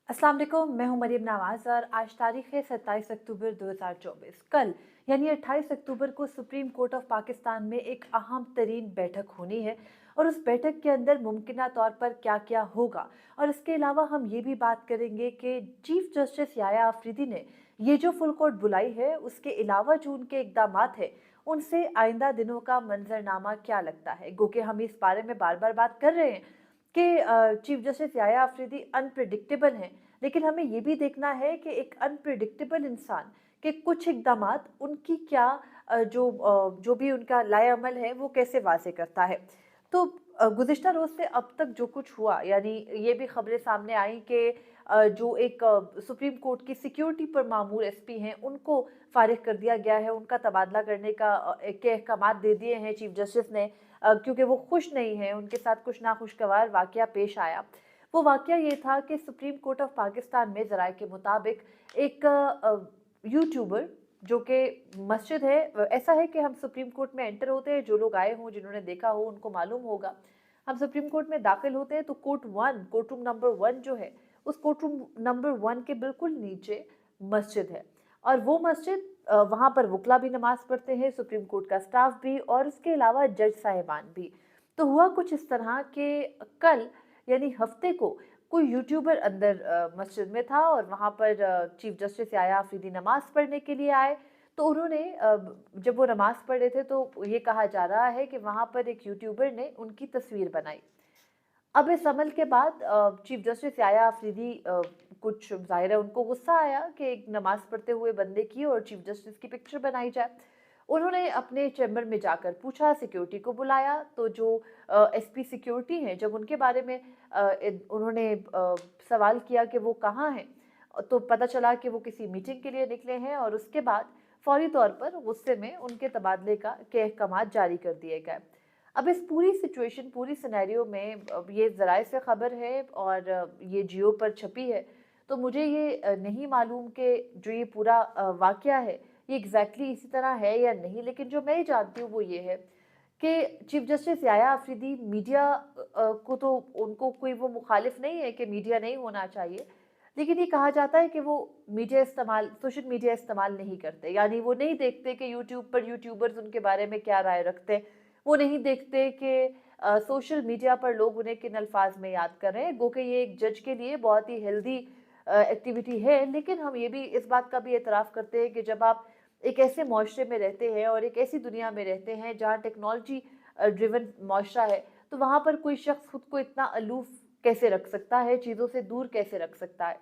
अस्सलाम वालेकुम, मैं हूं मरीम नवाज़ और आज तारीख है 27 अक्टूबर 2024। कल यानी 28 अक्टूबर को सुप्रीम कोर्ट ऑफ पाकिस्तान में एक अहम तरीन बैठक होनी है और उस बैठक के अंदर मुमकिना तौर पर क्या क्या होगा। और इसके अलावा हम ये भी बात करेंगे कि चीफ जस्टिस याया आफरीदी ने ये जो फुल कोर्ट बुलाई है उसके अलावा जो उनके इकदाम है उनसे आइंदा दिनों का मंजरनामा क्या लगता है। गो कि हम इस बारे में बार बार बात कर रहे हैं कि चीफ जस्टिस याया आफरीदी अनप्रिडिक्टेबल हैं, लेकिन हमें ये भी देखना है कि एक अनप्रिडिक्टेबल इंसान के कुछ इक़दामात उनकी क्या जो भी उनका लाएअमल है वो कैसे वाज़े करता है। तो गुज़िश्ता रोज़ से अब तक जो कुछ हुआ, यानी ये भी ख़बरें सामने आई कि जो एक सुप्रीम कोर्ट की सिक्योरिटी पर मामूर एसपी हैं उनको फ़ारिग कर दिया गया है, उनका तबादला करने के अहकामात दे दिए हैं चीफ जस्टिस ने, क्योंकि वो खुश नहीं हैं, उनके साथ कुछ नाखुशगवार वाक़या पेश आया। वो वाक़या ये था कि सुप्रीम कोर्ट ऑफ पाकिस्तान में ज़राए के मुताबिक एक यूट्यूबर जो कि मस्जिद है, ऐसा है कि हम सुप्रीम कोर्ट में एंटर होते हैं, जो लोग आए हों जिन्होंने देखा हो उनको मालूम होगा। हम सुप्रीम कोर्ट में दाखिल होते हैं तो कोर्ट रूम नंबर 1 जो है, उस कोर्ट रूम नंबर 1 के बिल्कुल नीचे मस्जिद है। और वो मस्जिद, वहाँ पर वकला भी नमाज़ पढ़ते हैं, सुप्रीम कोर्ट का स्टाफ भी और इसके अलावा जज साहिबान भी। तो हुआ कुछ इस तरह कि कल यानी हफ्ते को कोई यूट्यूबर अंदर मस्जिद में था और वहाँ पर चीफ जस्टिस याया आफरीदी नमाज पढ़ने के लिए आए। तो उन्होंने जब वो नमाज पढ़ रहे थे तो ये कहा जा रहा है कि वहाँ पर एक यूट्यूबर ने उनकी तस्वीर बनाई। अब इस अमल के बाद चीफ जस्टिस याया आफरीदी कुछ ज़ाहिर है उनको गुस्सा आया कि एक नमाज पढ़ते हुए बंदे की और चीफ जस्टिस की पिक्चर बनाई जाए। उन्होंने अपने चैम्बर में जाकर पूछा, सिक्योरिटी को बुलाया, तो जो एसपी सिक्योरिटी हैं जब उनके बारे में उन्होंने सवाल किया कि वो कहाँ हैं, तो पता चला कि वो किसी मीटिंग के लिए निकले हैं और उसके बाद फौरी तौर पर गुस्से में उनके तबादले के अहकामात जारी कर दिए गए। अब इस पूरी सिचुएशन, पूरी सिनेरियो में ये ज़राए से ख़बर है और ये जियो पर छपी है, तो मुझे ये नहीं मालूम कि जो ये पूरा वाक़या है, ये एग्ज़ैक्टली इसी तरह है या नहीं। लेकिन जो मैं जानती हूँ वो ये है कि चीफ जस्टिस याया आफरीदी मीडिया को तो उनको कोई वो मुखालिफ नहीं है कि मीडिया नहीं होना चाहिए, लेकिन ये कहा जाता है कि वो सोशल मीडिया इस्तेमाल नहीं करते, यानी वो नहीं देखते कि यूट्यूब पर यूट्यूबर्स उनके बारे में क्या राय रखते हैं, वो नहीं देखते कि सोशल मीडिया पर लोग उन्हें किन अल्फाज में याद कर रहे हैं। गो कि ये एक जज के लिए बहुत ही हेल्दी एक्टिविटी है, लेकिन हम ये भी इस बात का भी एतराफ़ करते हैं कि जब आप एक ऐसे माशरे में रहते हैं और एक ऐसी दुनिया में रहते हैं जहाँ टेक्नोलॉजी ड्रिवन माशरा है, तो वहाँ पर कोई शख्स खुद को इतना अलूफ कैसे रख सकता है, चीज़ों से दूर कैसे रख सकता है।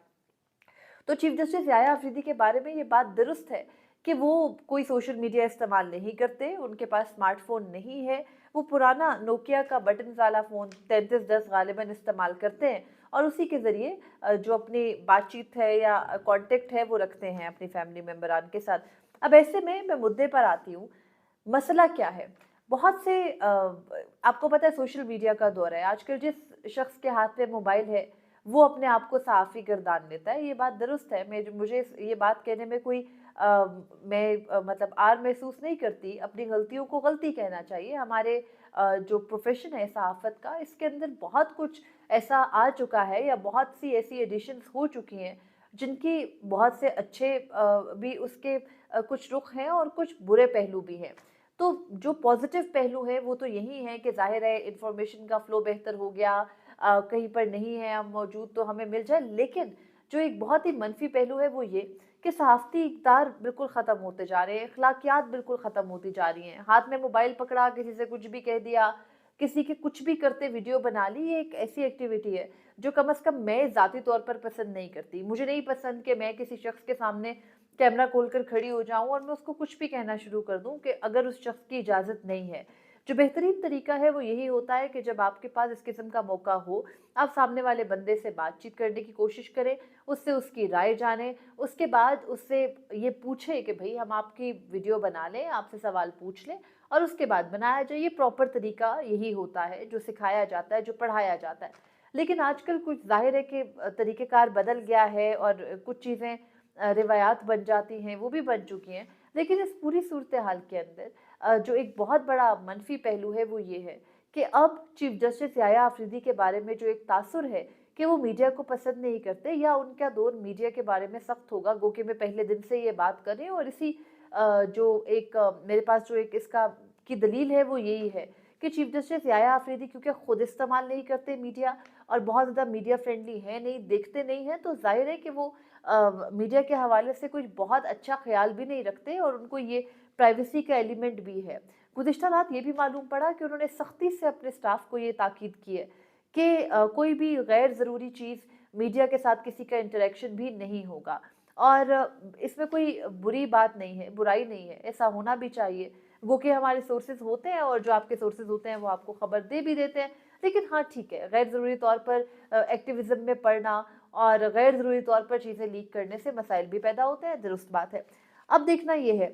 तो चीफ जस्टिस याया अफरीदी के बारे में ये बात दुरुस्त है कि वो कोई सोशल मीडिया इस्तेमाल नहीं करते, उनके पास स्मार्टफोन नहीं है, वो पुराना नोकिया का बटन वाला फ़ोन 3310 गालिबन इस्तेमाल करते हैं और उसी के ज़रिए जो अपनी बातचीत है या कॉन्टेक्ट है वो रखते हैं अपनी फैमिली मेम्बरान के साथ। अब ऐसे में मैं मुद्दे पर आती हूँ, मसला क्या है? बहुत से आपको पता है सोशल मीडिया का दौर है, आजकल जिस शख्स के हाथ में मोबाइल है वो अपने आप को सहाफ़ी गर्दान लेता है, ये बात दुरुस्त है। मुझे ये बात कहने में कोई मैं मतलब आर महसूस नहीं करती, अपनी गलतियों को गलती कहना चाहिए। हमारे जो प्रोफ़ेशन है सहाफ़त का, इसके अंदर बहुत कुछ ऐसा आ चुका है या बहुत सी ऐसी एडिशंस हो चुकी हैं, जिनकी बहुत से अच्छे भी उसके कुछ रुख हैं और कुछ बुरे पहलू भी हैं। तो जो पॉज़िटिव पहलू है वो तो यही है कि ज़ाहिर है इन्फॉर्मेशन का फ़्लो बेहतर हो गया, कहीं पर नहीं है हम मौजूद तो हमें मिल जाए। लेकिन जो एक बहुत ही मनफी पहलू है वो ये कि सहाफ़ती इक़्तिदार बिल्कुल ख़त्म होते जा रहे हैं, अखलाकियात बिल्कुल ख़त्म होती जा रही हैं। हाथ में मोबाइल पकड़ा, किसी से कुछ भी कह दिया, किसी के कुछ भी करते वीडियो बना ली, ये एक ऐसी एक्टिविटी है जो कम से कम मैं ज़ाती तौर पर पसंद नहीं करती। मुझे नहीं पसंद कि मैं किसी शख्स के सामने कैमरा खोलकर खड़ी हो जाऊँ और मैं उसको कुछ भी कहना शुरू कर दूँ कि अगर उस शख्स की इजाज़त नहीं है। जो बेहतरीन तरीका है वो यही होता है कि जब आपके पास इस किस्म का मौका हो, आप सामने वाले बंदे से बातचीत करने की कोशिश करें, उससे उसकी राय जानें, उसके बाद उससे ये पूछें कि भई हम आपकी वीडियो बना लें, आपसे सवाल पूछ लें और उसके बाद बनाया जाए। ये प्रॉपर तरीका यही होता है जो सिखाया जाता है, जो पढ़ाया जाता है। लेकिन आजकल कुछ ज़ाहिर है कि तरीक़ेकार बदल गया है और कुछ चीज़ें रिवायात बन जाती हैं, वो भी बन चुकी हैं। लेकिन इस पूरी सूरत-ए-हाल के अंदर जो एक बहुत बड़ा मनफी पहलू है वो ये है कि अब चीफ जस्टिस याया अफरीदी के बारे में जो एक तासुर है कि वो मीडिया को पसंद नहीं करते या उनका दौर मीडिया के बारे में सख्त होगा। गो कि मैं पहले दिन से ये बात कर रही हूँ और इसी जो एक मेरे पास जो एक इसका की दलील है वो यही है कि चीफ जस्टिस याया आफरीदी क्योंकि खुद इस्तेमाल नहीं करते मीडिया और बहुत ज़्यादा मीडिया फ्रेंडली है नहीं, देखते नहीं हैं, तो जाहिर है कि वो मीडिया के हवाले से कुछ बहुत अच्छा ख्याल भी नहीं रखते और उनको ये प्राइवेसी का एलिमेंट भी है। गुज़िश्ता रात ये भी मालूम पड़ा कि उन्होंने सख्ती से अपने स्टाफ को ये ताकीद की है कि कोई भी गैर ज़रूरी चीज़ मीडिया के साथ किसी का इंटरेक्शन भी नहीं होगा और इसमें कोई बुरी बात नहीं है, बुराई नहीं है, ऐसा होना भी चाहिए। वो कि हमारे सोर्सेज होते हैं और जो आपके सोर्सेज होते हैं वो आपको खबर दे भी देते हैं, लेकिन हाँ ठीक है, गैर ज़रूरी तौर पर एक्टिविज़म में पढ़ना और गैर ज़रूरी तौर पर चीज़ें लीक करने से मसाइल भी पैदा होते हैं, दुरुस्त बात है। अब देखना ये है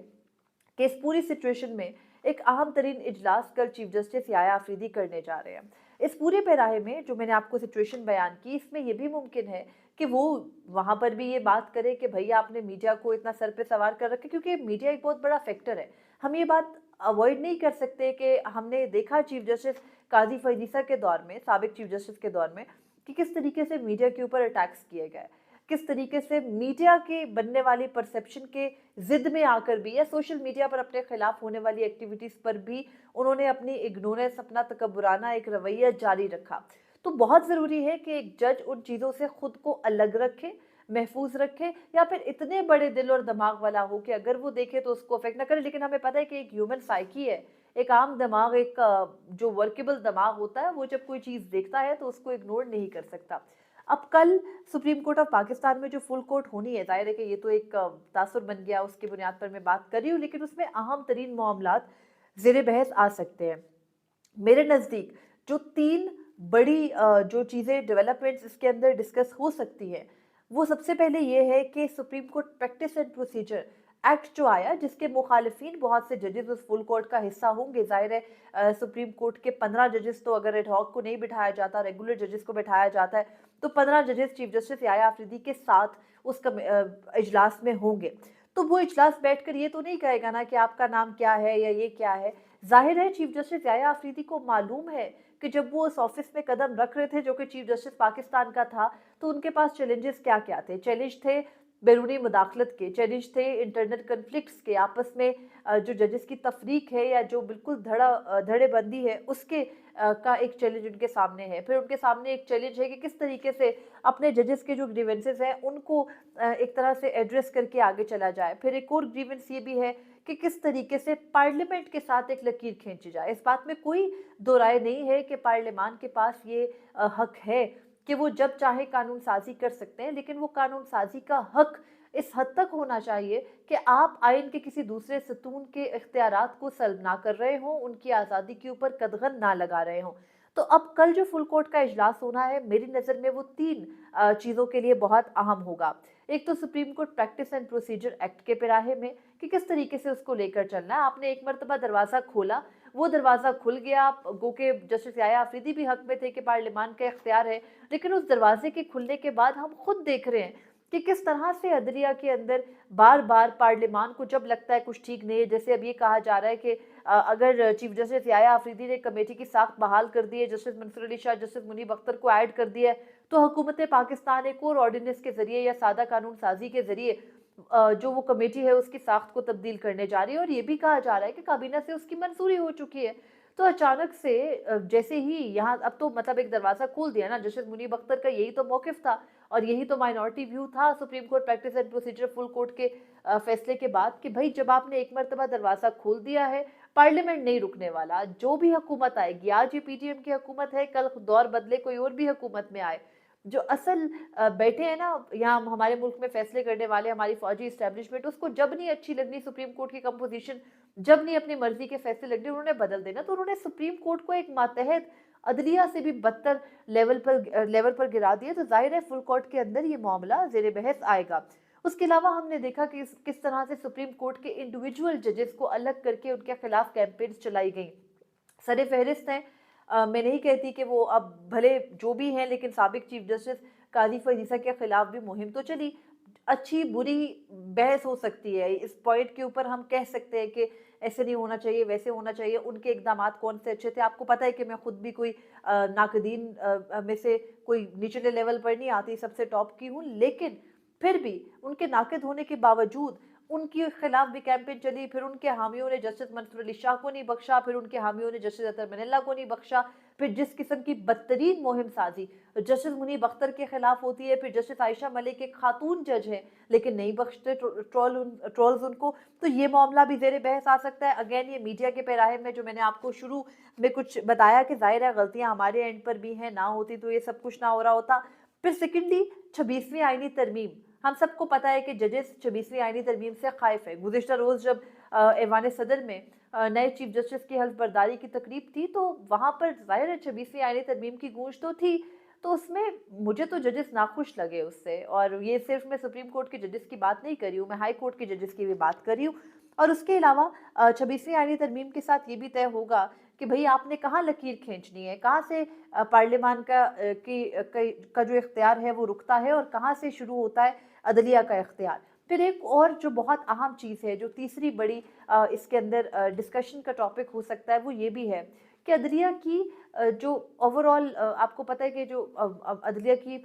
कि इस पूरी सिचुएशन में एक अहम तरीन इजलास कल चीफ जस्टिस याया आफरीदी करने जा रहे हैं। इस पूरे पैराहे में जो मैंने आपको सिचुएशन बयान की, इसमें यह भी मुमकिन है कि वो वहाँ पर भी ये बात करें कि भैया आपने मीडिया को इतना सर पे सवार कर रखे, क्योंकि मीडिया एक बहुत बड़ा फैक्टर है। हम ये बात अवॉइड नहीं कर सकते कि हमने देखा चीफ जस्टिस काजी फैजीसा के दौर में, साबिक चीफ जस्टिस के दौर में, कि किस तरीके से मीडिया के ऊपर अटैक्स किए गए, किस तरीके से मीडिया के बनने वाली परसेप्शन के जिद में आकर भी या सोशल मीडिया पर अपने खिलाफ होने वाली एक्टिविटीज़ पर भी उन्होंने अपनी इग्नोरेंस, अपना तकब्बुराना एक रवैया जारी रखा। तो बहुत ज़रूरी है कि एक जज उन चीज़ों से खुद को अलग रखे, महफूज रखे, या फिर इतने बड़े दिल और दिमाग वाला हो कि अगर वो देखे तो उसको अफेक्ट ना करे। लेकिन हमें पता है कि एक ह्यूमन साइकी है, एक आम दिमाग, एक जो वर्केबल दिमाग होता है, वो जब कोई चीज़ देखता है तो उसको इग्नोर नहीं कर सकता। अब कल सुप्रीम कोर्ट ऑफ पाकिस्तान में जो फुल कोर्ट होनी है, जाहिर है कि ये तो एक तासुर बन गया, उसकी बुनियाद पर मैं बात कर रही हूँ, लेकिन उसमें अहम तरीन मामलात ज़ेरे बहस आ सकते हैं। मेरे नज़दीक जो तीन बड़ी जो चीज़ें डेवलपमेंट्स इसके अंदर डिस्कस हो सकती हैं, वो सबसे पहले ये है कि supreme court practice and procedure act जो आया, जिसके मुखालिफिन बहुत से जजेस उस फुल कोर्ट का हिस्सा होंगे। जाहिर है सुप्रीम कोर्ट के 15 जजेस तो अगर एडहॉक को नहीं बिठाया जाता, रेगुलर जजेस को बिठाया जाता है, तो 15 जजेस चीफ जस्टिस याया आफरीदी के साथ उस इजलास में होंगे। तो वो इजलास बैठकर ये तो नहीं कहेगा ना कि आपका नाम क्या है या ये क्या है। जाहिर है चीफ जस्टिस याया आफरीदी को मालूम है कि जब वो उस ऑफिस में कदम रख रहे थे जो कि चीफ जस्टिस पाकिस्तान का था, तो उनके पास चैलेंजेस क्या क्या थे। चैलेंज थे बैरूनी मुदाखलत के, चैलेंज थे इंटरनल कन्फ्लिक्ट्स के, आपस में जो जजेस की तफरीक है या जो बिल्कुल धड़ेबंदी है उसके का एक चैलेंज उनके सामने है। फिर उनके सामने एक चैलेंज है कि किस तरीके से अपने जजेस के जो ग्रीवेंसेस हैं उनको एक तरह से एड्रेस करके आगे चला जाए। फिर एक और ग्रीवेंस ये भी है कि किस तरीके से पार्लियामेंट के साथ एक लकीर खींची जाए। इस बात में कोई दो राय नहीं है कि पार्लियामान के पास ये हक है कि वो जब चाहे कानून साजी कर सकते हैं, लेकिन वो कानून साजी का हक इस हद तक होना चाहिए कि आप आइन के किसी दूसरे सतून के इख्तियारात को सल्ब ना कर रहे हों, उनकी आज़ादी के ऊपर कदगन ना लगा रहे हों। तो अब कल जो फुल कोर्ट का इजलास होना है, मेरी नज़र में वो तीन चीज़ों के लिए बहुत अहम होगा। एक तो supreme court practice and procedure act के पैराहे में कि किस तरीके से उसको लेकर चलना है। आपने एक मरतबा दरवाज़ा खोला, वो दरवाज़ा खुल गया, गो के जस्टिस याया आफरीदी भी हक में थे कि पार्लियामान का इख्तियार है, लेकिन उस दरवाजे के खुलने के बाद हम खुद देख रहे हैं कि किस तरह से अदलिया के अंदर बार बार पार्लियामान को जब लगता है कुछ ठीक नहीं है, जैसे अब ये कहा जा रहा है कि अगर चीफ जस्टिस याया आफरीदी ने कमेटी की साख्त बहाल कर दी है, जस्टिस मंसूर अली शाह, जस्टिस मुनीब अख्तर को ऐड कर दिया है, तो हुकूमत पाकिस्तान एक और ऑर्डिनेंस के जरिए या सादा कानून साजी के जरिए जो वो कमेटी है उसकी साख्त को तब्दील करने जा रही है। और ये भी कहा जा रहा है कि काबीना से उसकी मंजूरी हो चुकी है। तो अचानक से जैसे ही यहाँ अब तो मतलब एक दरवाज़ा खोल दिया ना, जस्टिस मुनीब अख्तर का यही तो मौक़िफ़ था और यही तो माइनॉरिटी व्यू था supreme court practice and procedure full court के फैसले के बाद कि भाई जब आपने एक मरतबा दरवाज़ा खोल दिया है, पार्लियामेंट नहीं रुकने वाला। जो भी हुकूमत आएगी, आज ये पीटीएम की हुकूमत है, कल दौर बदले कोई और भी हुकूमत में आए, जो असल बैठे हैं ना यहाँ हमारे मुल्क में फैसले करने वाले, हमारी फौजी इस्टेब्लिशमेंट, उसको जब नहीं अच्छी लगनी सुप्रीम कोर्ट की कंपोजिशन, जब नहीं अपनी मर्जी के फैसले लगने, उन्होंने बदल देना। तो उन्होंने सुप्रीम कोर्ट को एक मातहत अदलिया से भी बदतर लेवल पर गिरा दिया। तो जाहिर है फुल कोर्ट के अंदर ये मामला जेर बहस आएगा। उसके अलावा हमने देखा कि किस तरह से सुप्रीम कोर्ट के इंडिविजुअल जजेस को अलग करके उनके खिलाफ कैंपेन्स चलाई गई। सरे फहरिस्त हैं, मैं नहीं कहती कि वो अब भले जो भी हैं, लेकिन साबिक चीफ जस्टिस काजी फैजीसा के खिलाफ भी मुहिम तो चली। अच्छी बुरी बहस हो सकती है। इस पॉइंट के ऊपर हम कह सकते हैं कि ऐसे नहीं होना चाहिए, वैसे होना चाहिए, उनके इक़दामात कौन से अच्छे थे। आपको पता है कि मैं खुद भी कोई नाक़दीन में से कोई निचले लेवल पर नहीं आती, सबसे टॉप की हूँ, लेकिन फिर भी उनके नाक़िद होने के बावजूद उनके खिलाफ भी कैंपेन चली, फिर उनके हामियों ने जस्टिस मंसूर अली शाह को नहीं बख्शा, फिर उनके हामियों ने जस्टिस अतर मनिल्ला को नहीं बख्शा, फिर जिस किस्म की बदतरीन मुहिम साजी जस्टिस मुनीब अख्तर के खिलाफ होती है, फिर जस्टिस आयशा मलिक एक खातून जज है लेकिन नहीं बख्शते ट्रोल्स उनको, तो ये मामला भी ज़ेर बहस आ सकता है। अगेन ये मीडिया के पैराहे में जो मैंने आपको शुरू में कुछ बताया कि ज़ाहिर है गलतियाँ हमारे एंड पर भी हैं, ना होती तो ये सब कुछ ना हो रहा होता। फिर सेकेंडली 26वीं आईनी तरमीम, हम सबको पता है कि जजेस 26वीं आईनी तरमीम से खाइफ है। गुज़िश्ता रोज़ जब ऐवान सदर में नए चीफ जस्टिस की हल्फ बर्दारी की तकरीब थी, तो वहाँ पर ज़ाहिर है 26वीं आईनी तरमीम की गूंज तो थी, तो उसमें मुझे तो जजेस नाखुश लगे उससे। और ये सिर्फ मैं सुप्रीम कोर्ट के जजेस की बात नहीं कर रही हूँ, मैं हाई कोर्ट के जजेस की भी बात कर रही हूँ। और उसके अलावा 26वीं आईनी तरमीम के साथ ये भी तय होगा कि भई आपने कहाँ लकीर खींचनी है, कहाँ से पार्लियामान का जो इख्तियार है वो रुकता है और कहाँ से शुरू होता है अदलिया का इख्तियार। फिर एक और जो बहुत अहम चीज़ है, जो तीसरी बड़ी इसके अंदर डिस्कशन का टॉपिक हो सकता है, वो ये भी है कि अदलिया की जो ओवरऑल आपको पता है कि जो अदलिया की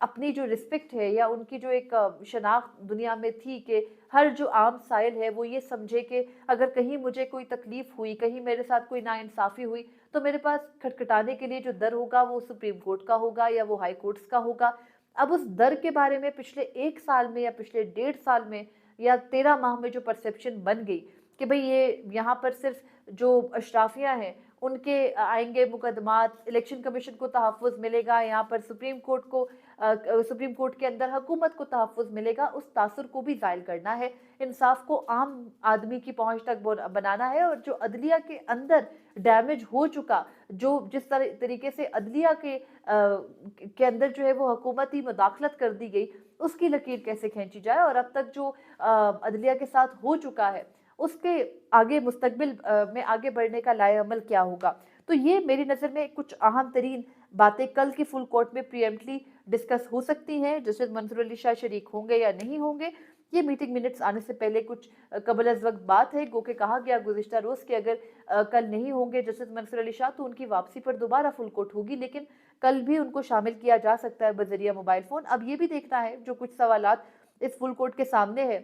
अपनी जो रिस्पेक्ट है या उनकी जो एक शनाख्त दुनिया में थी कि हर जो आम साइल है वो ये समझे कि अगर कहीं मुझे कोई तकलीफ़ हुई, कहीं मेरे साथ कोई नाइंसाफ़ी हुई, तो मेरे पास खटखटाने के लिए जो दर होगा वो सुप्रीम कोर्ट का होगा या वो हाई कोर्ट्स का होगा। अब उस दर के बारे में पिछले 1 साल में या पिछले 1.5 साल में या 13 माह में जो परसेप्शन बन गई कि भई ये यहाँ पर सिर्फ जो अशराफियाँ हैं उनके आएँगे मुकदमात, इलेक्शन कमीशन को तहफ़्फ़ुज़ मिलेगा, यहाँ पर सुप्रीम कोर्ट के अंदर हुकूमत को तहफ़्फ़ुज़ मिलेगा, उस तासुर को भी ज़ाइल करना है, इंसाफ को आम आदमी की पहुँच तक बनाना है। और जो अदलिया के अंदर डैमेज हो चुका, जो जिस तरीके से अदलिया के अंदर जो है वो हुकूमती मुदाखलत कर दी गई, उसकी लकीर कैसे खींची जाए और अब तक जो अदलिया के साथ हो चुका है उसके आगे मुस्तकबिल में आगे बढ़ने का लाएअमल क्या होगा। तो ये मेरी नज़र में कुछ अहम तरीन बातें कल की फुल कोर्ट में प्रीएम्प्टली डिस्कस हो सकती हैं। जस्टिस मंसूर अली शाह शरीक होंगे या नहीं होंगे, ये मीटिंग मिनट्स आने से पहले कुछ कबल-अज़-वक़्त बात है। गो के कहा गया गुज़िश्ता रोज़ कि अगर कल नहीं होंगे जस्टिस मंसूर अली शाह तो उनकी वापसी पर दोबारा फुल कोर्ट होगी, लेकिन कल भी उनको शामिल किया जा सकता है बज़रिया मोबाइल फ़ोन। अब ये भी देखना है, जो कुछ सवालात इस फुल कोर्ट के सामने है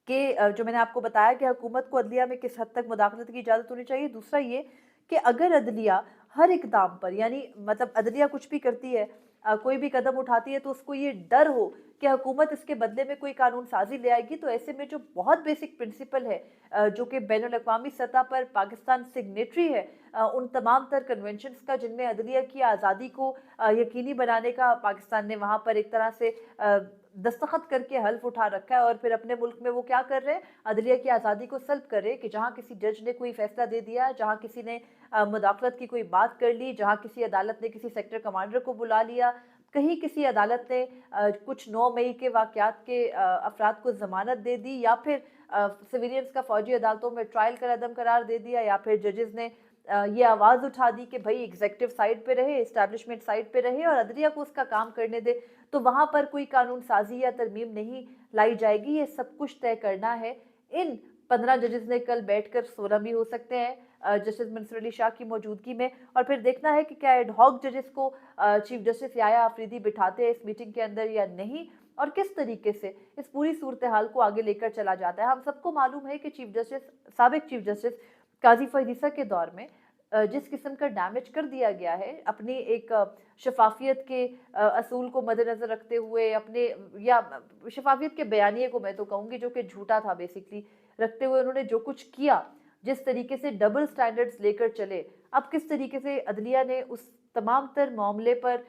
कि जो मैंने आपको बताया कि हुकूमत को अदलिया में किस हद तक मुदाखलत की इजाज़त होनी चाहिए। दूसरा ये कि अगर अदलिया हर इक़दाम पर, यानी मतलब अदलिया कुछ भी करती है, कोई भी कदम उठाती है, तो उसको ये डर हो कि हुकूमत इसके बदले में कोई कानून साज़ी ले आएगी, तो ऐसे में जो बहुत बेसिक प्रिंसिपल है जो कि बैनुल अक़वामी सतह पर पाकिस्तान सिग्नेटरी है उन तमाम तर कन्वेंशंस का, जिनमें अदलिया की आज़ादी को यकीनी बनाने का पाकिस्तान ने वहाँ पर एक तरह से दस्तखत करके हल्फ उठा रखा है। और फिर अपने मुल्क में वो क्या कर रहे हैं, अदलिया की आज़ादी को सल्ब कर रहे हैं कि जहाँ किसी जज ने कोई फैसला दे दिया, जहाँ किसी ने मुदाखलत की कोई बात कर ली, जहाँ किसी अदालत ने किसी सेक्टर कमांडर को बुला लिया, कहीं किसी अदालत ने कुछ 9 मई के वाक़यात के अफराद को ज़मानत दे दी, या फिर सिविलियंस का फ़ौजी अदालतों में ट्रायल का अदम करार दे दिया, या फिर जजेस ने ये आवाज़ उठा दी कि भाई एग्जीक्यूटिव साइड पे रहे, एस्टैब्लिशमेंट साइड पे रहे और अदलिया को उसका काम करने दे, तो वहाँ पर कोई कानून साजी या तरमीम नहीं लाई जाएगी। ये सब कुछ तय करना है। इन 15 जजेस ने कल बैठकर 16 भी हो सकते हैं जस्टिस मंसूर अली शाह की मौजूदगी में, और फिर देखना है कि क्या एडहॉक जजेस को चीफ जस्टिस याया आफरीदी बिठाते हैं इस मीटिंग के अंदर या नहीं, और किस तरीके से इस पूरी सूरत हाल को आगे लेकर चला जाता है। हम सबको मालूम है कि साबिक चीफ जस्टिस काजी फरीद ईसा के दौर में जिस किस्म का डैमेज कर दिया गया है, अपनी एक शफाफियत के असूल को मद्देनज़र रखते हुए, अपने या शफाफियत के बयानिए को मैं तो कहूँगी जो कि झूठा था बेसिकली, रखते हुए उन्होंने जो कुछ किया, जिस तरीके से डबल स्टैंडर्ड्स लेकर चले, अब किस तरीके से अदलिया ने उस तमाम तर मामले पर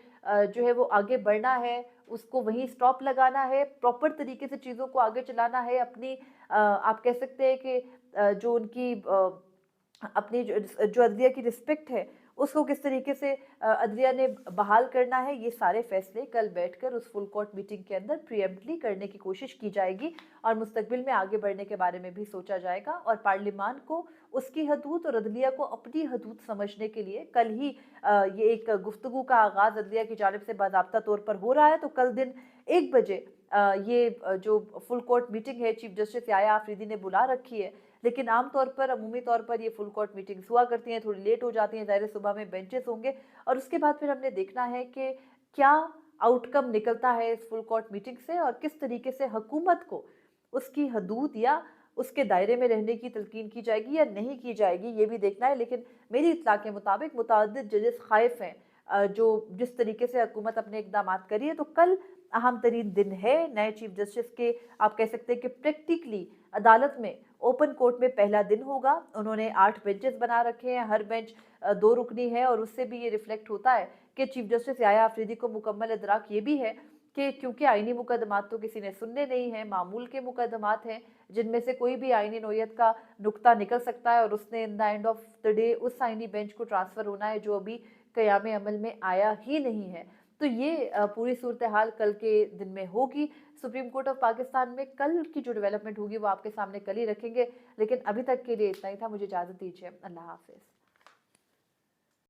जो है वो आगे बढ़ना है, उसको वहीं स्टॉप लगाना है, प्रॉपर तरीके से चीज़ों को आगे चलाना है, अपनी आप कह सकते हैं कि जो उनकी अपनी जो अदलिया की रिस्पेक्ट है उसको किस तरीके से अदलिया ने बहाल करना है, ये सारे फैसले कल बैठकर उस फुल कोर्ट मीटिंग के अंदर प्रीएम्प्टली करने की कोशिश की जाएगी और मुस्तकबिल में आगे बढ़ने के बारे में भी सोचा जाएगा। और पार्लियामान को उसकी हदूद और अदलिया को अपनी हदूद समझने के लिए कल ही ये एक गुफ्तगू का आगाज़ अदलिया की जानिब से बाज़ाब्ता तौर पर हो रहा है, तो कल दिन 1 बजे जो फुल कोर्ट मीटिंग है चीफ जस्टिस याया आफरीदी ने बुला रखी है, लेकिन आमतौर पर अमूमी तौर पर ये फुल कोर्ट मीटिंग्स हुआ करती हैं, थोड़ी लेट हो जाती हैं, ज़ाहिर सुबह में बेंचेस होंगे और उसके बाद फिर हमने देखना है कि क्या आउटकम निकलता है इस फुल कोर्ट मीटिंग से और किस तरीके से हुकूमत को उसकी हदूद या उसके दायरे में रहने की तलकीन की जाएगी या नहीं की जाएगी, ये भी देखना है। लेकिन मेरी इत्तला के मुताबिक मुतअद्दिद जजेस खाइफ हैं जो जिस तरीके से हुकूमत अपने इकदाम करी है। तो कल अहम तरीन दिन है नए चीफ जस्टिस के, आप कह सकते हैं कि प्रैक्टिकली अदालत में ओपन कोर्ट में पहला दिन होगा। उन्होंने 8 बेंचेस बना रखे हैं, हर बेंच 2 रुकनी है और उससे भी ये रिफ्लेक्ट होता है कि चीफ जस्टिस याया आफरीदी को मुकम्मल इदराक ये भी है कि क्योंकि आईनी मुकदमात तो किसी ने सुनने नहीं है, मामूल के मुकदमात हैं जिनमें से कोई भी आईनी नोयत का नुक्ता निकल सकता है और उसने in the end of the day उस आईनी बेंच को ट्रांसफ़र होना है जो अभी क़याम अमल में आया ही नहीं है। तो ये पूरी सूरत हाल कल के दिन में होगी। सुप्रीम कोर्ट ऑफ पाकिस्तान में कल की जो डेवलपमेंट होगी वो आपके सामने कल ही रखेंगे, लेकिन अभी तक के लिए इतना ही था। मुझे इजाज़त दीजिए। अल्लाह हाफ़िज़।